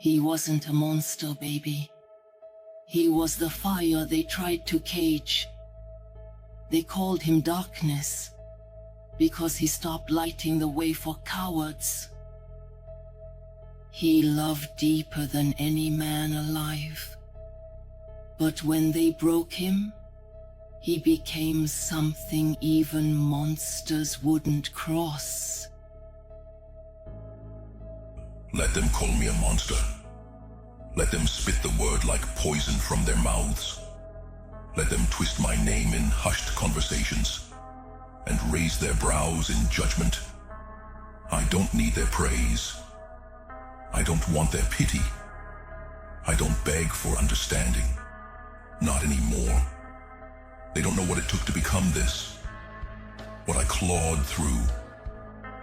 He wasn't a monster, baby. He was the fire they tried to cage. They called him darkness because he stopped lighting the way for cowards. He loved deeper than any man alive. But when they broke him, he became something even monsters wouldn't cross. Let them call me a monster. Let them spit the word like poison from their mouths. Let them twist my name in hushed conversations and raise their brows in judgment. I don't need their praise. I don't want their pity. I don't beg for understanding. Not anymore. They don't know what it took to become this. What I clawed through.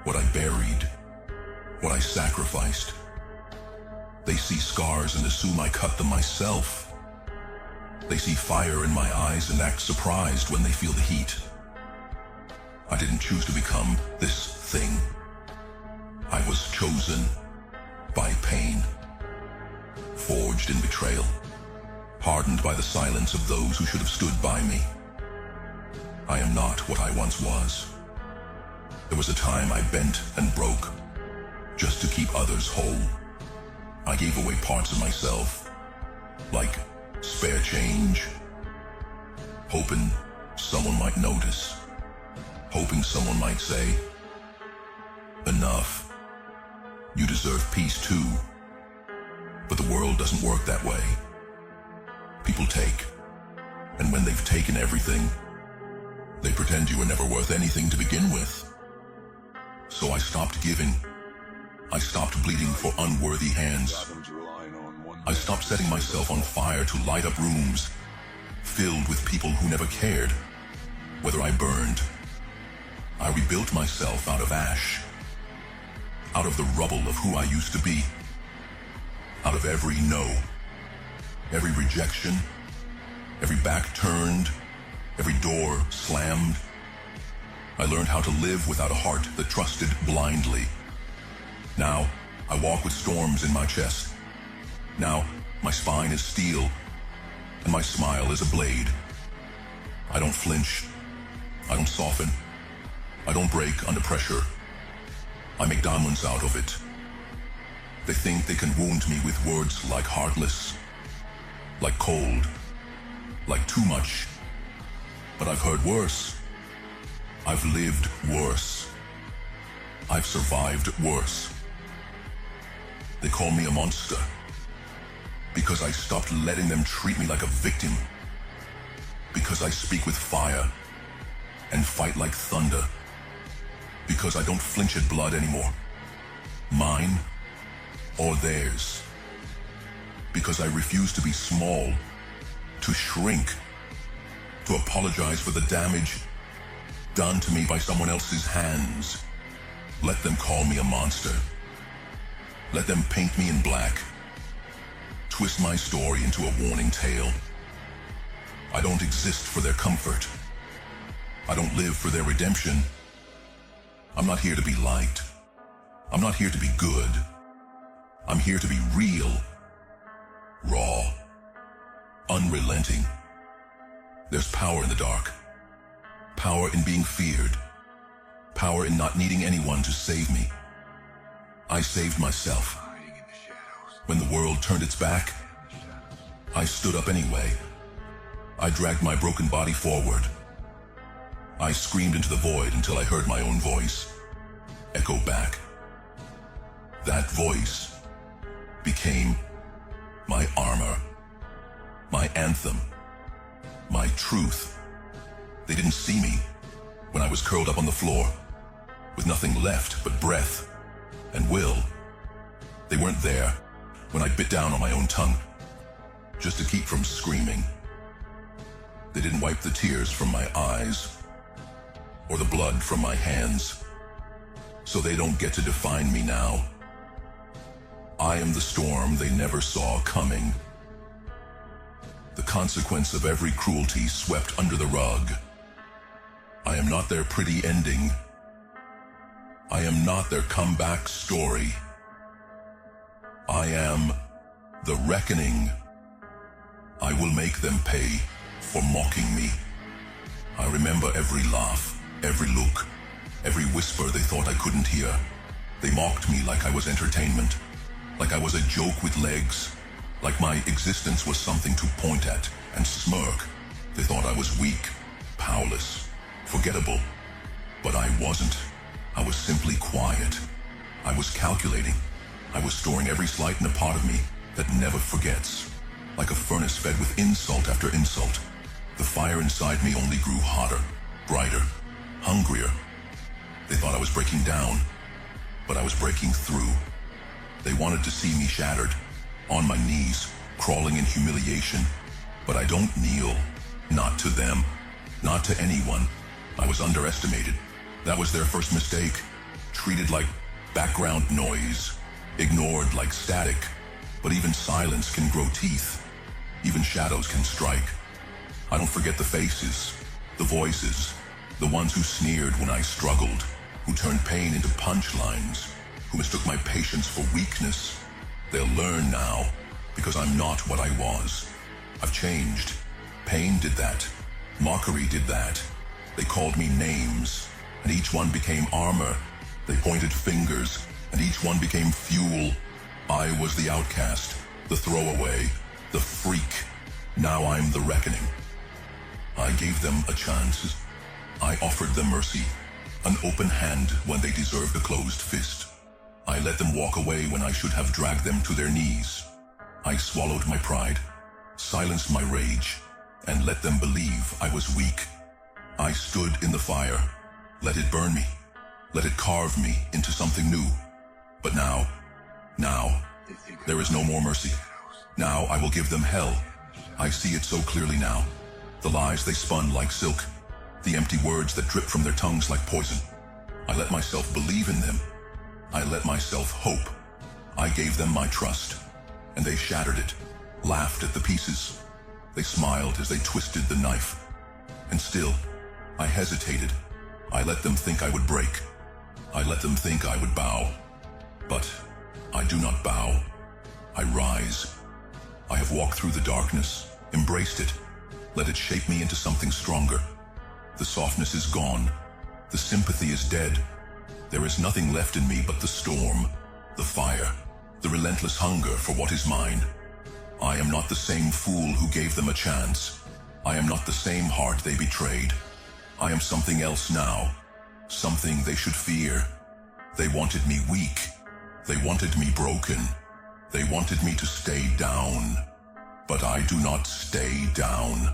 What I buried. What I sacrificed. They see scars and assume I cut them myself. They see fire in my eyes and act surprised when they feel the heat. I didn't choose to become this thing. I was chosen by pain, forged in betrayal, hardened by the silence of those who should have stood by me. I am not what I once was. There was a time I bent and broke, just to keep others whole. I gave away parts of myself, like spare change, hoping someone might notice, hoping someone might say, enough. You deserve peace too. But the world doesn't work that way. People take, and when they've taken everything, they pretend you were never worth anything to begin with. So I stopped giving. I stopped bleeding for unworthy hands. I stopped setting myself on fire to light up rooms filled with people who never cared whether I burned. I rebuilt myself out of ash, out of the rubble of who I used to be, out of every no, every rejection, every back turned, every door slammed. I learned how to live without a heart that trusted blindly. Now, I walk with storms in my chest. Now, my spine is steel, and my smile is a blade. I don't flinch. I don't soften. I don't break under pressure. I make diamonds out of it. They think they can wound me with words like heartless, like cold, like too much. But I've heard worse. I've lived worse. I've survived worse. They call me a monster because I stopped letting them treat me like a victim. Because I speak with fire and fight like thunder. Because I don't flinch at blood anymore. Mine or theirs. Because I refuse to be small, to shrink, to apologize for the damage done to me by someone else's hands. Let them call me a monster. Let them paint me in black. Twist my story into a warning tale. I don't exist for their comfort. I don't live for their redemption. I'm not here to be liked. I'm not here to be good. I'm here to be real, raw, unrelenting. There's power in the dark. Power in being feared. Power in not needing anyone to save me. I saved myself. When the world turned its back, I stood up anyway. I dragged my broken body forward. I screamed into the void until I heard my own voice echo back. That voice became my armor, my anthem, my truth. They didn't see me when I was curled up on the floor, with nothing left but breath and will. They weren't there when I bit down on my own tongue, just to keep from screaming. They didn't wipe the tears from my eyes, or the blood from my hands, so they don't get to define me now. I am the storm they never saw coming. The consequence of every cruelty swept under the rug. I am not their pretty ending. I am not their comeback story. I am The reckoning. I will make them pay for mocking me. I remember every laugh, every look, every whisper they thought I couldn't hear. They mocked me like I was entertainment, like I was a joke with legs, like my existence was something to point at and smirk. They thought I was weak, powerless, forgettable. But I wasn't. I was simply quiet. I was calculating. I was storing every slight in a part of me that never forgets. Like a furnace fed with insult after insult, the fire inside me only grew hotter, brighter, hungrier. They thought I was breaking down, but I was breaking through. They wanted to see me shattered, on my knees, crawling in humiliation. But I don't kneel, not to them, not to anyone. I was underestimated. That was their first mistake. Treated like background noise, ignored like static. But even silence can grow teeth. Even shadows can strike. I don't forget the faces, the voices, the ones who sneered when I struggled, who turned pain into punchlines, who mistook my patience for weakness. They'll learn now, because I'm not what I was. I've changed. Pain did that. Mockery did that. They called me names, and each one became armor. They pointed fingers, and each one became fuel. I was the outcast, the throwaway, the freak. Now I'm the reckoning. I gave them a chance. I offered them mercy, an open hand when they deserved a closed fist. I let them walk away when I should have dragged them to their knees. I swallowed my pride, silenced my rage, and let them believe I was weak. I stood in the fire, let it burn me, let it carve me into something new. But now, there is no more mercy. Now I will give them hell. I see it so clearly now. The lies they spun like silk, the empty words that dripped from their tongues like poison. I let myself believe in them. I let myself hope. I gave them my trust, and they shattered it, laughed at the pieces. They smiled as they twisted the knife. And still, I hesitated. I let them think I would break. I let them think I would bow. But I do not bow. I rise. I have walked through the darkness, embraced it, let it shape me into something stronger. The softness is gone. The sympathy is dead. There is nothing left in me but the storm, the fire, the relentless hunger for what is mine. I am not the same fool who gave them a chance. I am not the same heart they betrayed. I am something else now, something they should fear. They wanted me weak. They wanted me broken. They wanted me to stay down. But I do not stay down.